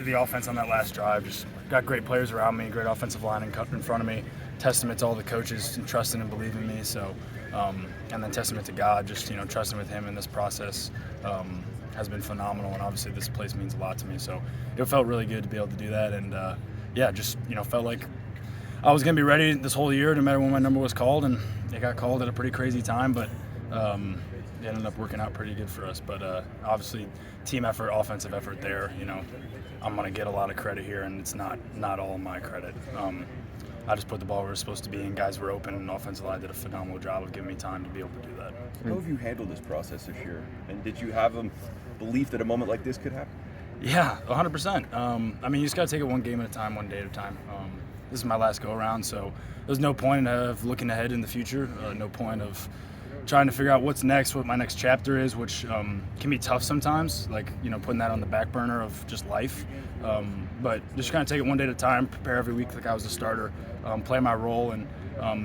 the offense on that last drive. Just got great players around me, great offensive line in front of me. Testament to all the coaches and trusting and believing in me. So, and then testament to God, just trusting with Him in this process has been phenomenal. And obviously, this place means a lot to me. So, it felt really good to be able to do that. And just felt like I was going to be ready this whole year, no matter when my number was called. And it got called at a pretty crazy time, but it ended up working out pretty good for us. But obviously, team effort, offensive effort there, I'm going to get a lot of credit here, and it's not all my credit. I just put the ball where it's supposed to be, and guys were open, and the offensive line did a phenomenal job of giving me time to be able to do that. How have you handled this process this year? And did you have a belief that a moment like this could happen? Yeah, 100%. You just got to take it one game at a time, one day at a time. This is my last go-around, so there's no point of looking ahead in the future, no point of trying to figure out what's next, what my next chapter is, which can be tough sometimes, like, putting that on the back burner of just life. But just kind of take it one day at a time, prepare every week like I was a starter, play my role. And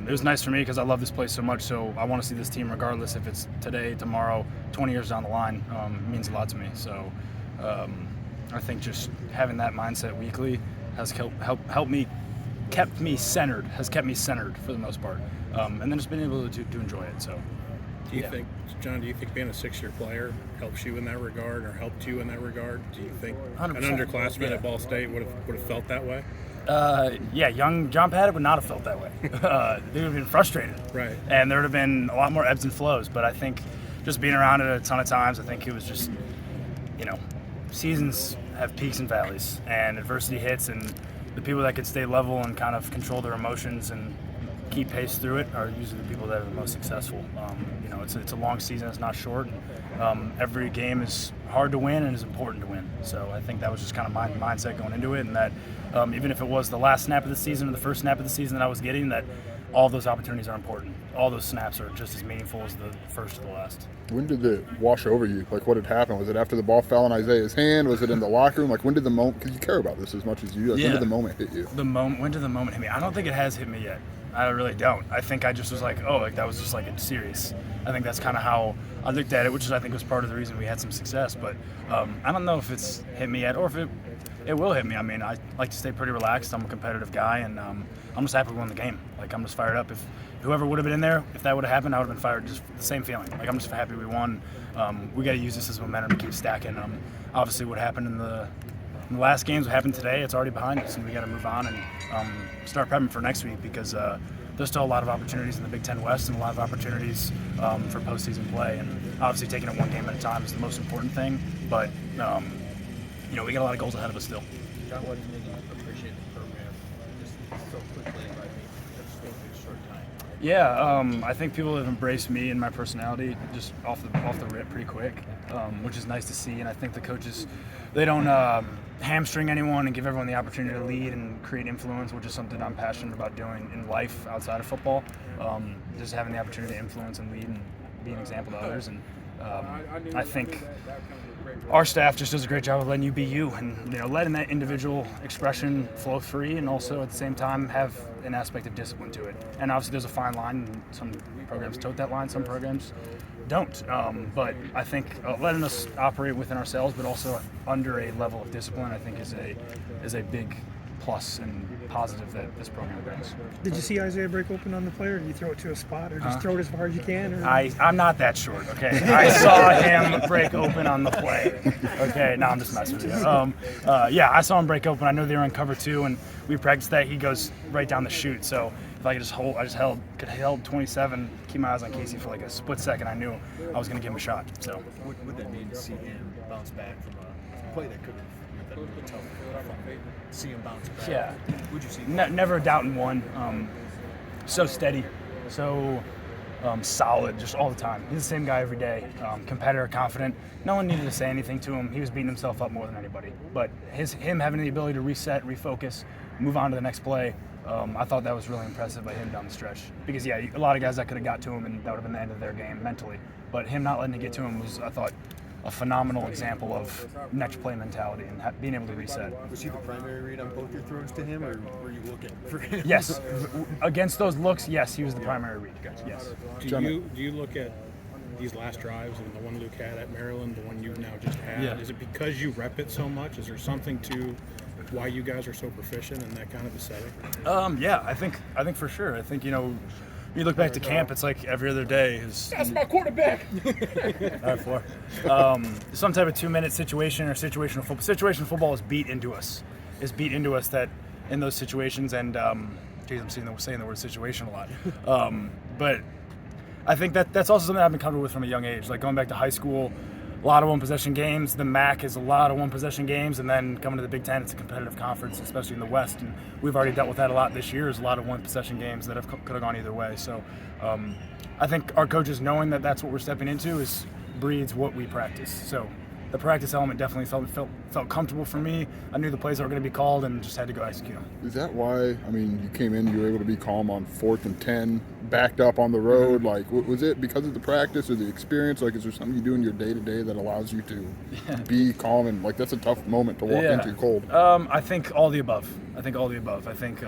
it was nice for me because I love this place so much, so I want to see this team regardless if it's today, tomorrow, 20 years down the line. Means a lot to me. So I think just having that mindset weekly has helped me, kept me centered for the most part. And then just being able to enjoy it. So. Do you think, John, being a 6-year player helps you in that regard, or helped you in that regard? Do you think 100%. An underclassman at Ball State would have felt that way? Young John Paddock would not have felt that way. They would have been frustrated. Right. And there would have been a lot more ebbs and flows. But I think just being around it a ton of times, I think it was just, seasons have peaks and valleys, and adversity hits, and the people that can stay level and kind of control their emotions and keep pace through it are usually the people that are the most successful. It's a long season, it's not short, and every game is hard to win and is important to win. So I think that was just kind of my mindset going into it, and that even if it was the last snap of the season or the first snap of the season that I was getting, that all those opportunities are important. All those snaps are just as meaningful as the first or the last. When did it wash over you? Like, what had happened? Was it after the ball fell in Isaiah's hand? Was it in the locker room? Like, when did the moment, because you care about this as much as you, like, when did the moment hit you? When did the moment hit me? I don't think it has hit me yet. I really don't. I think I just was like, that was just like a series. I think that's kind of how I looked at it, which is, I think, was part of the reason we had some success. But I don't know if it's hit me yet or if it will hit me. I like to stay pretty relaxed. I'm a competitive guy, and I'm just happy we won the game. Like, I'm just fired up. If whoever would have been in there, if that would have happened, I would have been fired. Just the same feeling. Like, I'm just happy we won. We got to use this as momentum to keep stacking. Obviously, what happened in the last games, what happened today, it's already behind us, and we got to move on and start prepping for next week, because there's still a lot of opportunities in the Big Ten West and a lot of opportunities for postseason play. And obviously, taking it one game at a time is the most important thing. But we got a lot of goals ahead of us still. John, what made you appreciate the program just so quickly by just going through a short time? Yeah, I think people have embraced me and my personality just off the rip pretty quick, which is nice to see. And I think the coaches, they don't hamstring anyone and give everyone the opportunity to lead and create influence, which is something I'm passionate about doing in life outside of football. Just having the opportunity to influence and lead and be an example to others. And I think our staff just does a great job of letting you be you, and letting that individual expression flow free, and also at the same time have an aspect of discipline to it. And obviously there's a fine line, and some programs tote that line, some programs don't. But I think letting us operate within ourselves, but also under a level of discipline, I think is a big plus and positive that this program brings. Did you see Isaiah break open on the play, or did you throw it to a spot, or just throw it as far as you can? Or? I'm not that short, okay? I saw him break open on the play. Okay, no, I'm just messing with you. I saw him break open. I know they were on cover 2, and we practiced that. He goes right down the chute. So if I could held 27, keep my eyes on Casey for like a split second. I knew I was going to give him a shot. So What would that mean to see him bounce back from a play that could have been really tough? See him bounce back. Yeah. Would you see? Never a doubt in one. So steady, so solid, just all the time. He's the same guy every day. Competitor, confident. No one needed to say anything to him. He was beating himself up more than anybody. But him having the ability to reset, refocus, move on to the next play, I thought that was really impressive by him down the stretch. Because, a lot of guys that could have got to him, and that would have been the end of their game mentally. But him not letting it get to him was, I thought, a phenomenal example of next play mentality and being able to reset. Was he the primary read on both your throws to him, or were you looking for him? Yes. Against those looks, yes, he was the primary read. Yes. Do you look at these last drives and the one Luke had at Maryland, the one you've now just had? Yeah. Is it because you rep it so much? Is there something to why you guys are so proficient in that kind of a setting? Yeah, I think for sure. I think, you look back to camp, it's like every other day is That's my quarterback. all right, 4. Some type of 2-minute situation or situational football. Situational football is beat into us. That in those situations, and geez, I'm saying the word situation a lot. But I think that's also something I've been comfortable with from a young age. Like going back to high school, a lot of one-possession games. The MAC is a lot of one-possession games, and then coming to the Big Ten, it's a competitive conference, especially in the West. And we've already dealt with that a lot this year. There's a lot of one-possession games that could have gone either way. So I think our coaches knowing that that's what we're stepping into breeds what we practice. So the practice element definitely felt comfortable for me. I knew the plays that were going to be called and just had to go execute them. Is that why, I mean, you came in, you were able to be calm on 4th and 10, backed up on the road? Like, was it because of the practice or the experience? Like, is there something you do in your day-to-day that allows you to be calm? And, like, that's a tough moment to walk into cold. I think all the above. I think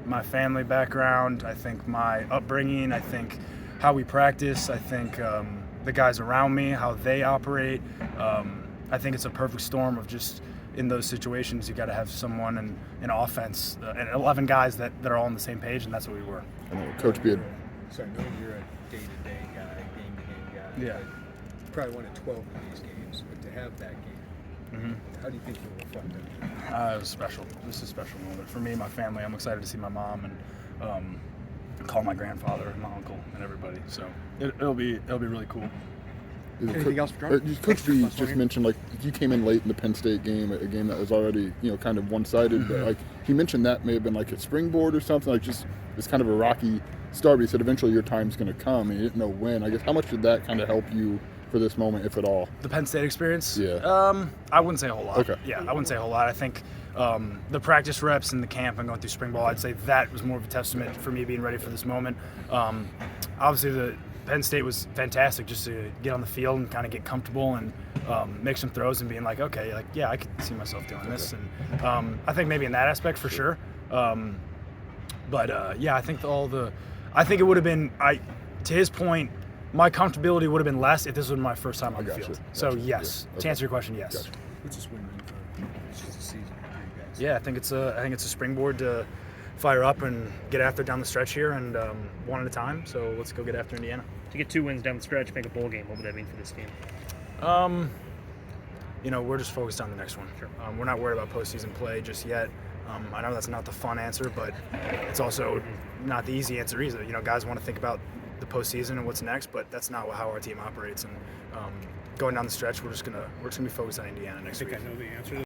my family background, I think my upbringing, I think how we practice, I think the guys around me, how they operate. I think it's a perfect storm of just in those situations, you got to have someone in offense and 11 guys that are all on the same page, and that's what we were. I know, Coach Beard. So I know you're a day-to-day guy, game-to-game guy. Yeah. You probably won 12 of these games, but to have that game, how do you think you'll reflect that? It was special. This is a special moment for me and my family. I'm excited to see my mom and call my grandfather and my uncle and everybody. So it'll be really cool. Anything else for Jordan? Coach B just mentioned, like, you came in late in the Penn State game, a game that was already, kind of one-sided. But, like, he mentioned that may have been, like, a springboard or something, like just it's kind of a rocky start. But he said eventually your time's going to come, and he didn't know when. I guess how much did that kind of help you for this moment, if at all? The Penn State experience? Yeah. I wouldn't say a whole lot. Okay. Yeah, I wouldn't say a whole lot. I think the practice reps and the camp and going through spring ball, I'd say that was more of a testament for me being ready for this moment. Obviously, the Penn State was fantastic just to get on the field and kind of get comfortable and make some throws and being like, okay, like, yeah, I could see myself doing this. And I think maybe in that aspect for sure. Yeah, I think I think it would have been, to his point, my comfortability would have been less if this was my first time on the field. So yes, to answer your question, yes. Gotcha. What's this win mean for it's just a season for you guys? Yeah, I think it's a springboard to fire up and get after down the stretch here, and one at a time. So let's go get after Indiana. To get 2 wins down the stretch, make a bowl game, what would that mean for this team? We're just focused on the next one. Sure. We're not worried about postseason play just yet. I know that's not the fun answer, but it's also not the easy answer either. Guys want to think about the postseason and what's next, but that's not how our team operates. And going down the stretch, we're just gonna be focused on Indiana next week. I think I know the answer to